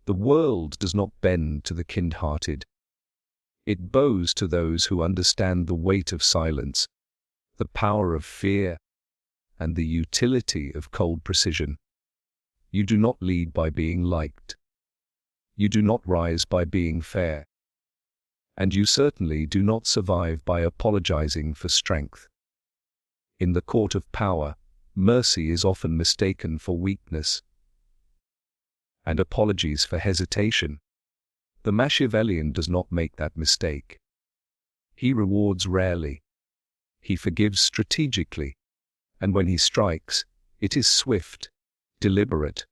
The world does not bend to the kind-hearted. It bows to those who understand the weight of silence, the power of fear, and the utility of cold precision. You do not lead by being liked. You do not rise by being fair. And you certainly do not survive by apologizing for strength. In the court of power, mercy is often mistaken for weakness, and apologies for hesitation. The Machiavellian does not make that mistake. He rewards rarely. He forgives strategically, and when he strikes, it is swift, deliberate,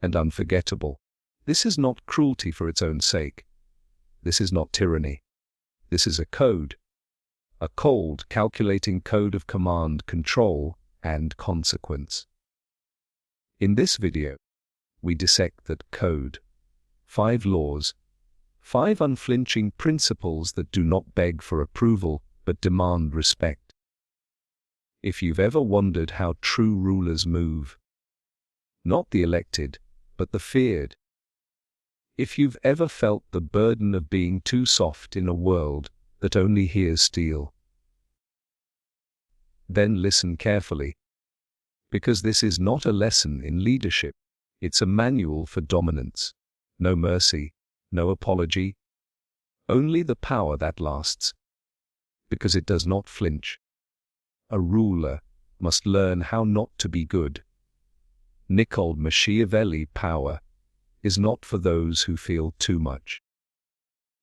and unforgettable. This is not cruelty for its own sake. This is not tyranny. This is a code. A cold, calculating code of command, control, and consequence. In this video, we dissect that code. 5 laws, 5 unflinching principles that do not beg for approval, but demand respect. If you've ever wondered how true rulers move, not the elected, but the feared. If you've ever felt the burden of being too soft in a world that only hears steel, then listen carefully. Because this is not a lesson in leadership, it's a manual for dominance. No mercy, no apology, only the power that lasts. Because it does not flinch. A ruler must learn how not to be good. Machiavelli power is not for those who feel too much.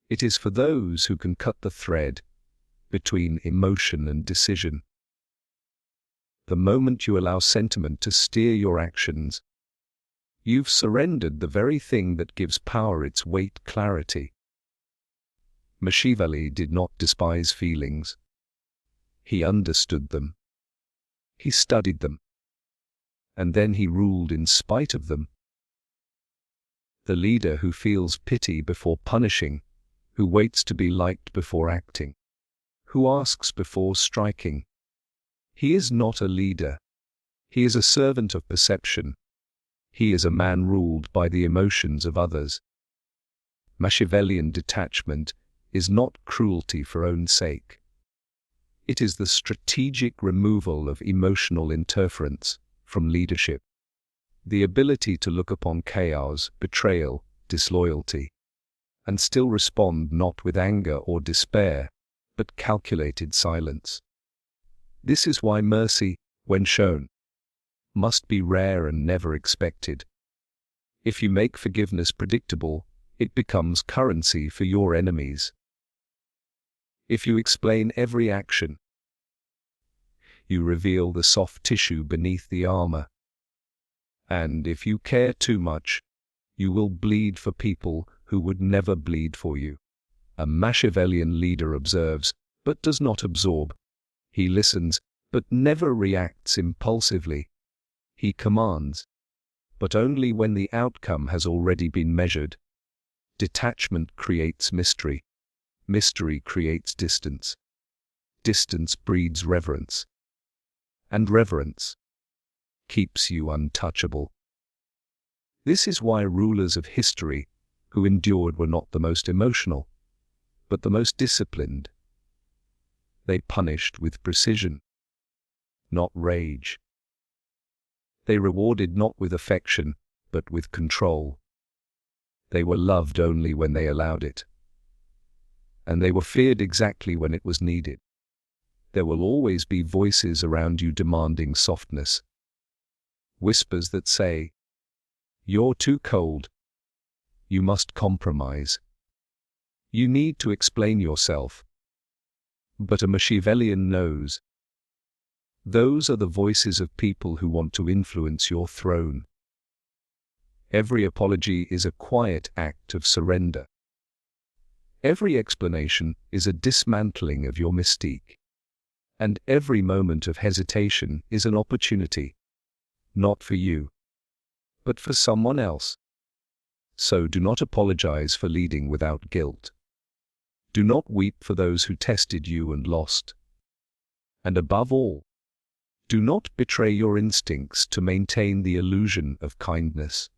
It is for those who can cut the thread between emotion and decision. The moment you allow sentiment to steer your actions, you've surrendered the very thing that gives power its weight, clarity. Machiavelli did not despise feelings. He understood them. He studied them. And then he ruled in spite of them. The leader who feels pity before punishing, who waits to be liked before acting, who asks before striking. He is not a leader. He is a servant of perception. He is a man ruled by the emotions of others. Machiavellian detachment is not cruelty for own sake. It is the strategic removal of emotional interference from leadership. The ability to look upon chaos, betrayal, disloyalty, and still respond not with anger or despair, but calculated silence. This is why mercy, when shown, must be rare and never expected. If you make forgiveness predictable, it becomes currency for your enemies. If you explain every action, you reveal the soft tissue beneath the armor. And if you care too much, you will bleed for people who would never bleed for you. A Machiavellian leader observes, but does not absorb. He listens, but never reacts impulsively. He commands, but only when the outcome has already been measured. Detachment creates mystery. Mystery creates distance. Distance breeds reverence. And reverence keeps you untouchable. This is why rulers of history who endured were not the most emotional, but the most disciplined. They punished with precision, not rage. They rewarded not with affection, but with control. They were loved only when they allowed it. And they were feared exactly when it was needed. There will always be voices around you demanding softness. Whispers that say, "You're too cold. You must compromise. You need to explain yourself." But a Machiavellian knows. Those are the voices of people who want to influence your throne. Every apology is a quiet act of surrender. Every explanation is a dismantling of your mystique. And every moment of hesitation is an opportunity, not for you, but for someone else. So do not apologize for leading without guilt. Do not weep for those who tested you and lost. And above all, do not betray your instincts to maintain the illusion of kindness.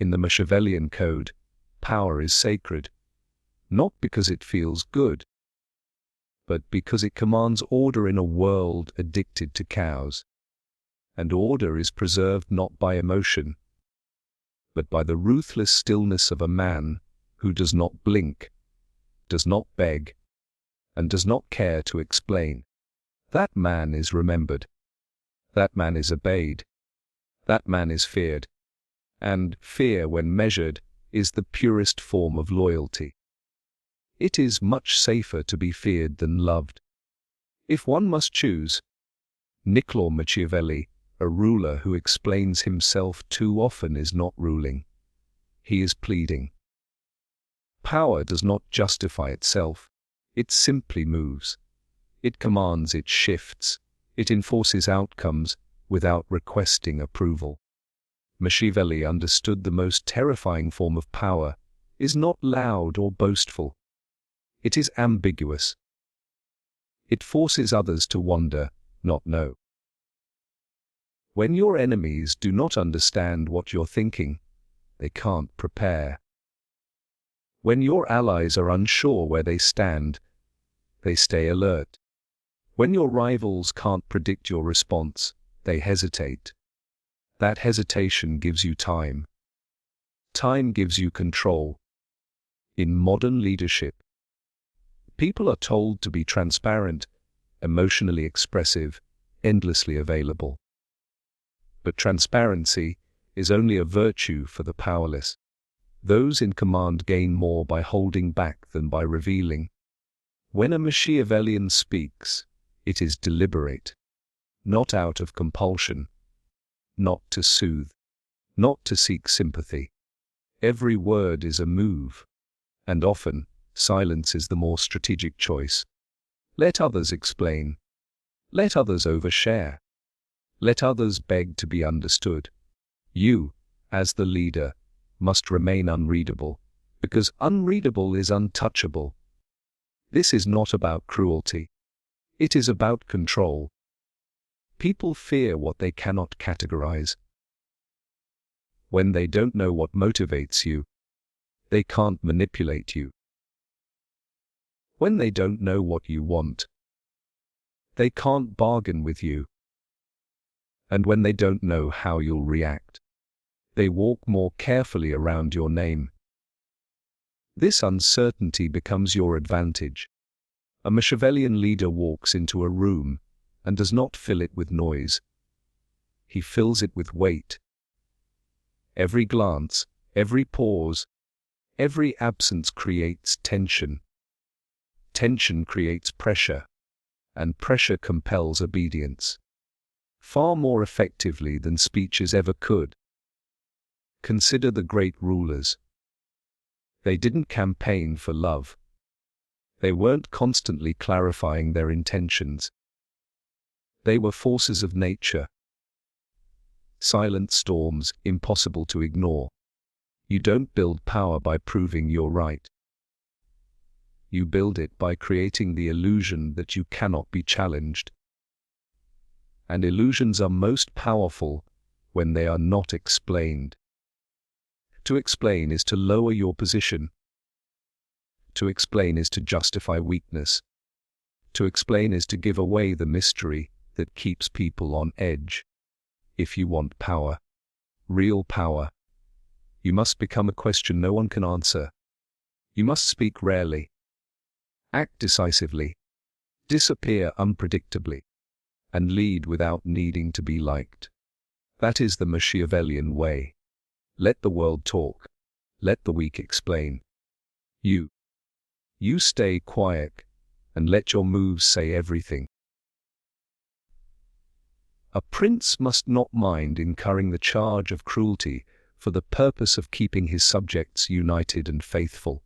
In the Machiavellian Code, power is sacred, not because it feels good, but because it commands order in a world addicted to chaos. And order is preserved not by emotion, but by the ruthless stillness of a man who does not blink, does not beg, and does not care to explain. That man is remembered. That man is obeyed. That man is feared. And fear, when measured, is the purest form of loyalty. It is much safer to be feared than loved. If one must choose, Niccolo Machiavelli, a ruler who explains himself too often, is not ruling. He is pleading. Power does not justify itself. It simply moves. It commands, it shifts, it enforces outcomes without requesting approval. Machiavelli understood the most terrifying form of power is not loud or boastful. It is ambiguous. It forces others to wonder, not know. When your enemies do not understand what you're thinking, they can't prepare. When your allies are unsure where they stand, they stay alert. When your rivals can't predict your response, they hesitate. That hesitation gives you time. Time gives you control. In modern leadership, people are told to be transparent, emotionally expressive, endlessly available. But transparency is only a virtue for the powerless. Those in command gain more by holding back than by revealing. When a Machiavellian speaks, it is deliberate, not out of compulsion, not to soothe, not to seek sympathy. Every word is a move, and often silence is the more strategic choice. Let others explain. Let others overshare. Let others beg to be understood. You, as the leader, must remain unreadable, because unreadable is untouchable. This is not about cruelty. It is about control. People fear what they cannot categorize. When they don't know what motivates you, they can't manipulate you. When they don't know what you want, they can't bargain with you. And when they don't know how you'll react, they walk more carefully around your name. This uncertainty becomes your advantage. A Machiavellian leader walks into a room and does not fill it with noise. He fills it with weight. Every glance, every pause, every absence creates tension. Tension creates pressure, and pressure compels obedience, far more effectively than speeches ever could. Consider the great rulers. They didn't campaign for love. They weren't constantly clarifying their intentions. They were forces of nature. Silent storms, impossible to ignore. You don't build power by proving you're right. You build it by creating the illusion that you cannot be challenged. And illusions are most powerful when they are not explained. To explain is to lower your position. To explain is to justify weakness. To explain is to give away the mystery that keeps people on edge. If you want power, real power, you must become a question no one can answer. You must speak rarely, act decisively, disappear unpredictably, and lead without needing to be liked. That is the Machiavellian way. Let the world talk. Let the weak explain. You stay quiet and let your moves say everything. A prince must not mind incurring the charge of cruelty for the purpose of keeping his subjects united and faithful.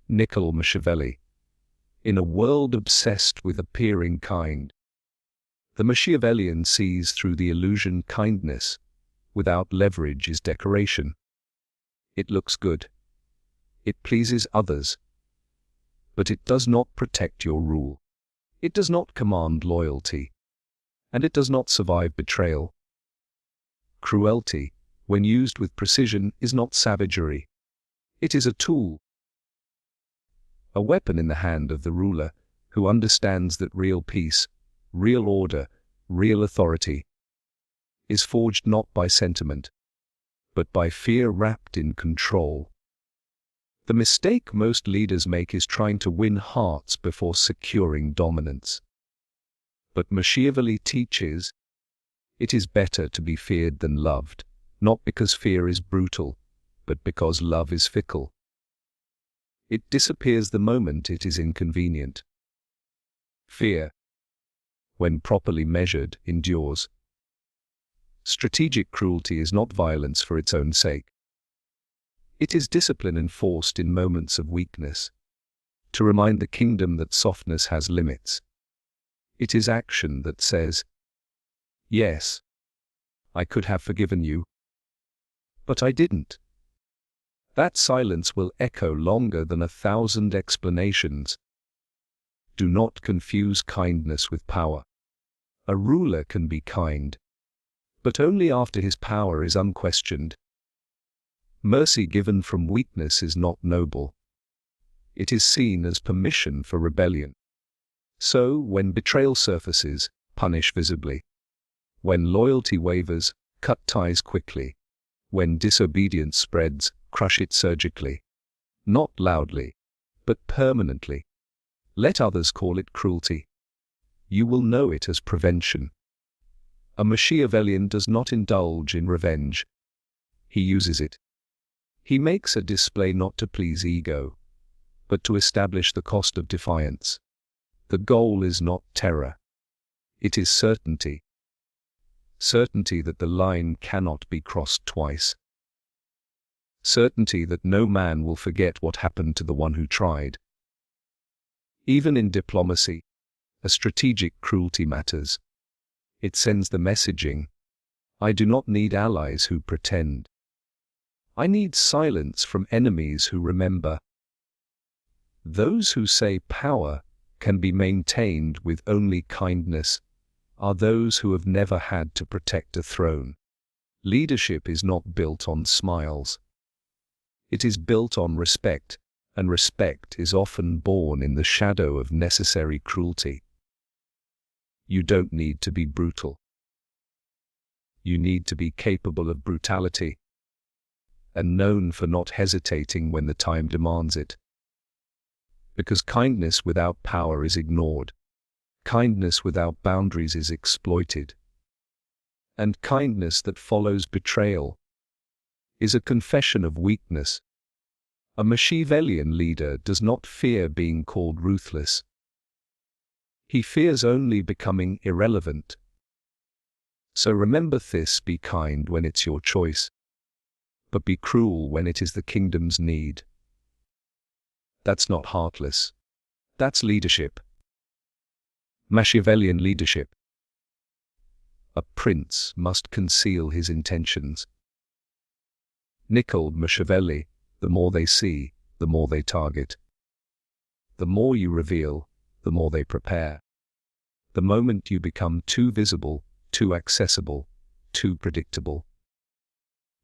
Niccolo Machiavelli. In a world obsessed with appearing kind, the Machiavellian sees through the illusion kindness without leverage is decoration. It looks good. It pleases others. But it does not protect your rule. It does not command loyalty. And it does not survive betrayal. Cruelty, when used with precision, is not savagery. It is a tool, a weapon in the hand of the ruler who understands that real peace, real order, real authority is forged not by sentiment, but by fear wrapped in control. The mistake most leaders make is trying to win hearts before securing dominance. But Machiavelli teaches it is better to be feared than loved, not because fear is brutal, but because love is fickle. It disappears the moment it is inconvenient. Fear, when properly measured, endures. Strategic cruelty is not violence for its own sake. It is discipline enforced in moments of weakness, to remind the kingdom that softness has limits. It is action that says, yes, I could have forgiven you, but I didn't. That silence will echo longer than 1,000 explanations. Do not confuse kindness with power. A ruler can be kind, but only after his power is unquestioned. Mercy given from weakness is not noble. It is seen as permission for rebellion. So, when betrayal surfaces, punish visibly. When loyalty wavers, cut ties quickly. When disobedience spreads, crush it surgically. Not loudly, but permanently. Let others call it cruelty. You will know it as prevention. A Machiavellian does not indulge in revenge. He uses it. He makes a display not to please ego, but to establish the cost of defiance. The goal is not terror. It is certainty. Certainty that the line cannot be crossed twice. Certainty that no man will forget what happened to the one who tried. Even in diplomacy, a strategic cruelty matters. It sends the messaging, I do not need allies who pretend. I need silence from enemies who remember. Those who say power can be maintained with only kindness are those who have never had to protect a throne. Leadership is not built on smiles. It is built on respect, and respect is often born in the shadow of necessary cruelty. You don't need to be brutal. You need to be capable of brutality, and known for not hesitating when the time demands it. Because kindness without power is ignored. Kindness without boundaries is exploited. And kindness that follows betrayal is a confession of weakness. A Machiavellian leader does not fear being called ruthless. He fears only becoming irrelevant. So remember this: be kind when it's your choice, but be cruel when it is the kingdom's need. That's not heartless. That's leadership. Machiavellian leadership. A prince must conceal his intentions. Niccolò Machiavelli, the more they see, the more they target. The more you reveal, the more they prepare. The moment you become too visible, too accessible, too predictable,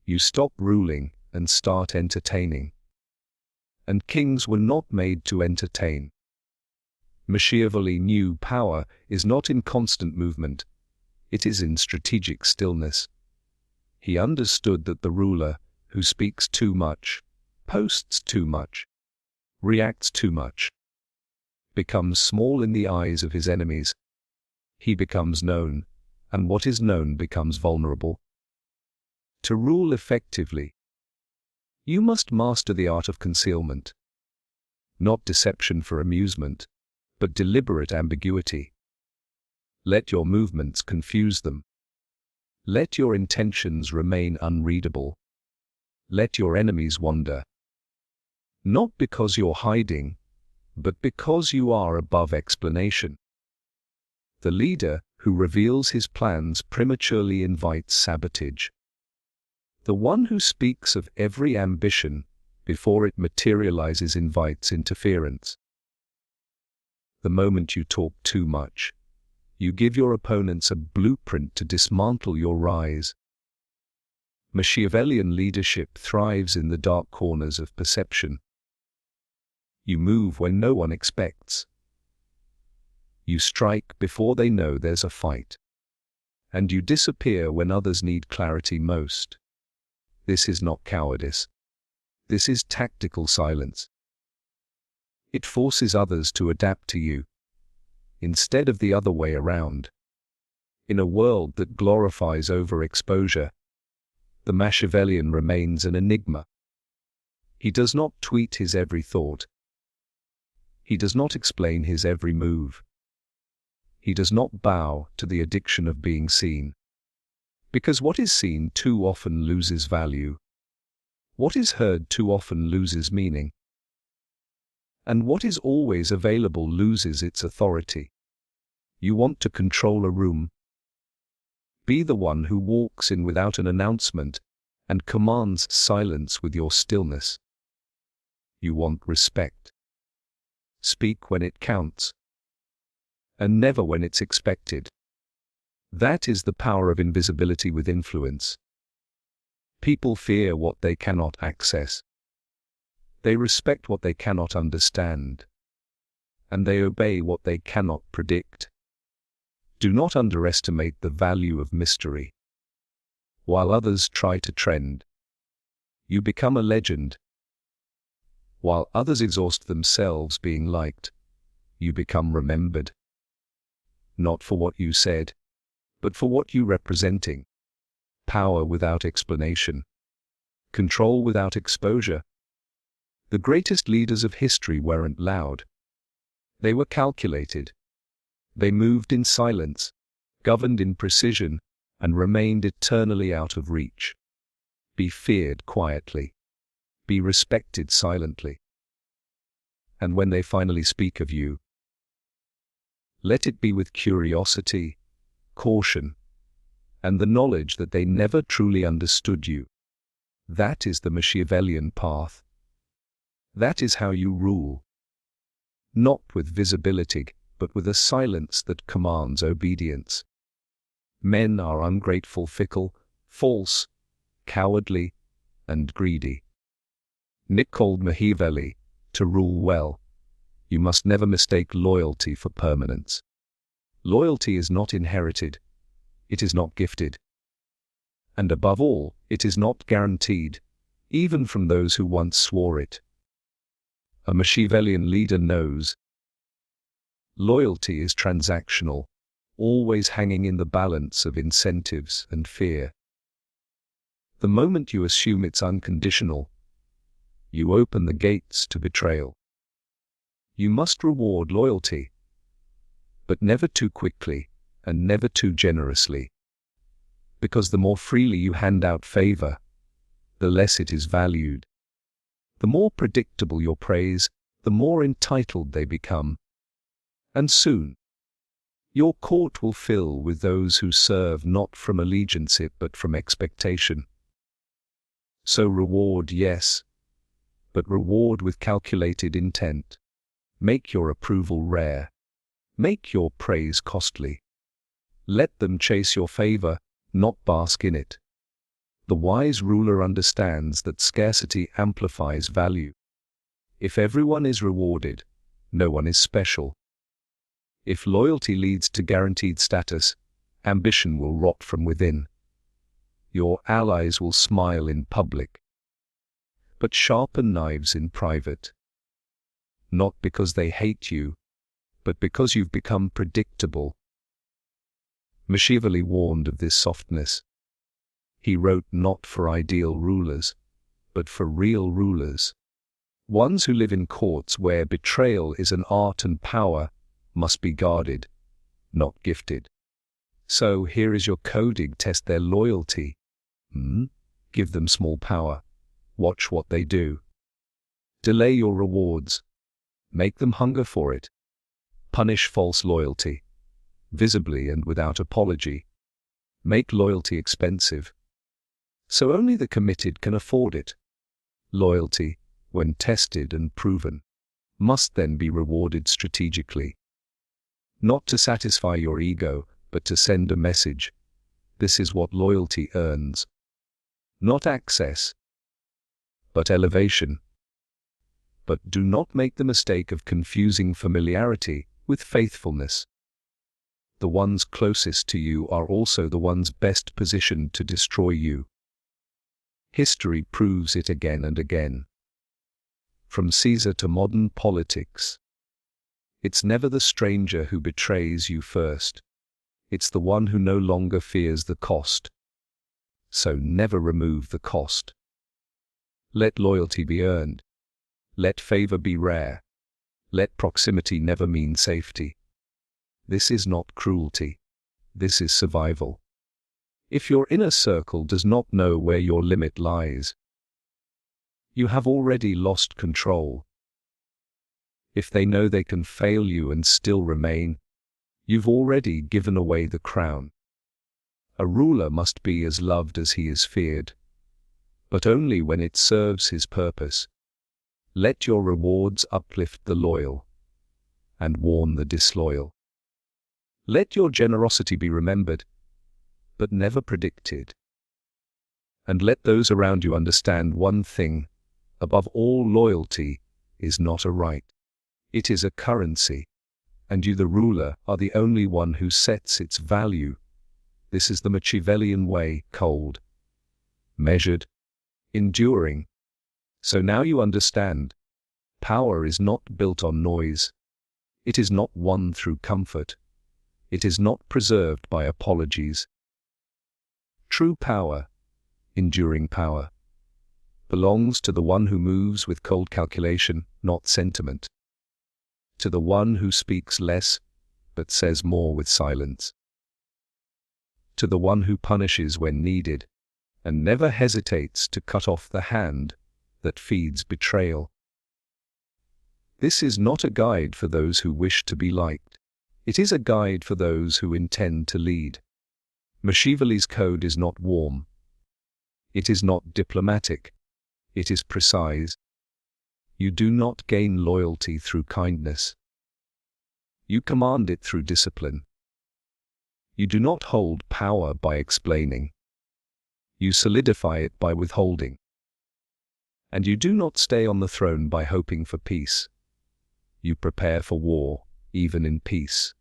you stop ruling and start entertaining. And kings were not made to entertain. Machiavelli knew power is not in constant movement, it is in strategic stillness. He understood that the ruler, who speaks too much, posts too much, reacts too much, becomes small in the eyes of his enemies. He becomes known, and what is known becomes vulnerable. To rule effectively, you must master the art of concealment. Not deception for amusement, but deliberate ambiguity. Let your movements confuse them. Let your intentions remain unreadable. Let your enemies wonder. Not because you're hiding, but because you are above explanation. The leader who reveals his plans prematurely invites sabotage. The one who speaks of every ambition before it materializes invites interference. The moment you talk too much, you give your opponents a blueprint to dismantle your rise. Machiavellian leadership thrives in the dark corners of perception. You move when no one expects. You strike before they know there's a fight. And you disappear when others need clarity most. This is not cowardice. This is tactical silence. It forces others to adapt to you, instead of the other way around. In a world that glorifies overexposure, the Machiavellian remains an enigma. He does not tweet his every thought. He does not explain his every move. He does not bow to the addiction of being seen. Because what is seen too often loses value. What is heard too often loses meaning. And what is always available loses its authority. You want to control a room. Be the one who walks in without an announcement and commands silence with your stillness. You want respect. Speak when it counts, and never when it's expected. That is the power of invisibility with influence. People fear what they cannot access. They respect what they cannot understand. And they obey what they cannot predict. Do not underestimate the value of mystery. While others try to trend, you become a legend. While others exhaust themselves being liked, you become remembered. Not for what you said, but for what you representing. Power without explanation. Control without exposure. The greatest leaders of history weren't loud. They were calculated. They moved in silence, governed in precision, and remained eternally out of reach. Be feared quietly. Be respected silently. And when they finally speak of you, let it be with curiosity, caution, and the knowledge that they never truly understood you. That is the Machiavellian path. That is how you rule. Not with visibility, but with a silence that commands obedience. Men are ungrateful, fickle, false, cowardly, and greedy. Nick called Machiavelli, to rule well, you must never mistake loyalty for permanence. Loyalty is not inherited. It is not gifted. And above all, it is not guaranteed, even from those who once swore it. A Machiavellian leader knows loyalty is transactional, always hanging in the balance of incentives and fear. The moment you assume it's unconditional, you open the gates to betrayal. You must reward loyalty, but never too quickly and never too generously. Because the more freely you hand out favor, the less it is valued. The more predictable your praise, the more entitled they become. And soon, your court will fill with those who serve not from allegiance but from expectation. So reward, yes, but reward with calculated intent. Make your approval rare. Make your praise costly. Let them chase your favor, not bask in it. The wise ruler understands that scarcity amplifies value. If everyone is rewarded, no one is special. If loyalty leads to guaranteed status, ambition will rot from within. Your allies will smile in public, but sharpen knives in private. Not because they hate you, but because you've become predictable. Machiavelli warned of this softness. He wrote not for ideal rulers, but for real rulers. Ones who live in courts where betrayal is an art and power must be guarded, not gifted. So here is your coding: test their loyalty. Give them small power. Watch what they do. Delay your rewards. Make them hunger for it. Punish false loyalty, visibly and without apology. Make loyalty expensive, so only the committed can afford it. Loyalty, when tested and proven, must then be rewarded strategically. Not to satisfy your ego, but to send a message. This is what loyalty earns. not access, but elevation. But do not make the mistake of confusing familiarity with faithfulness. The ones closest to you are also the ones best positioned to destroy you. History proves it again and again. From Caesar to modern politics. It's never the stranger who betrays you first. It's the one who no longer fears the cost. So never remove the cost. Let loyalty be earned. Let favor be rare. Let proximity never mean safety. This is not cruelty. This is survival. If your inner circle does not know where your limit lies, you have already lost control. If they know they can fail you and still remain, you've already given away the crown. A ruler must be as loved as he is feared, but only when it serves his purpose. Let your rewards uplift the loyal and warn the disloyal. Let your generosity be remembered, but never predicted. And let those around you understand one thing: above all, loyalty is not a right. It is a currency, and you, the ruler, are the only one who sets its value. This is the Machiavellian way: cold, measured, enduring. So now you understand. Power is not built on noise. It is not won through comfort. It is not preserved by apologies. True power, enduring power, belongs to the one who moves with cold calculation, not sentiment. To the one who speaks less, but says more with silence. To the one who punishes when needed, and never hesitates to cut off the hand that feeds betrayal. This is not a guide for those who wish to be liked. It is a guide for those who intend to lead. Machiavelli's code is not warm. It is not diplomatic. It is precise. You do not gain loyalty through kindness. You command it through discipline. You do not hold power by explaining. You solidify it by withholding. And you do not stay on the throne by hoping for peace. You prepare for war, even in peace.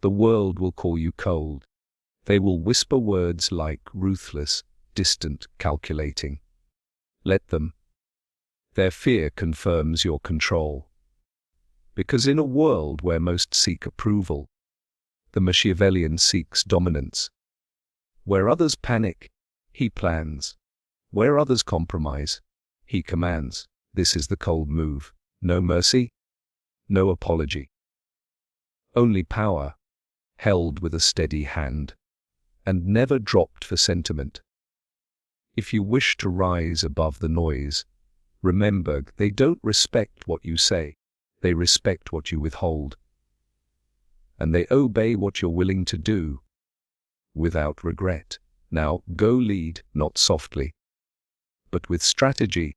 The world will call you cold. They will whisper words like ruthless, distant, calculating. Let them. Their fear confirms your control. Because in a world where most seek approval, the Machiavellian seeks dominance. Where others panic, he plans. Where others compromise, he commands. This is the cold move. No mercy, no apology. Only power, held with a steady hand, and never dropped for sentiment. If you wish to rise above the noise, remember they don't respect what you say, they respect what you withhold. And they obey what you're willing to do, without regret. Now, go lead, not softly, but with strategy,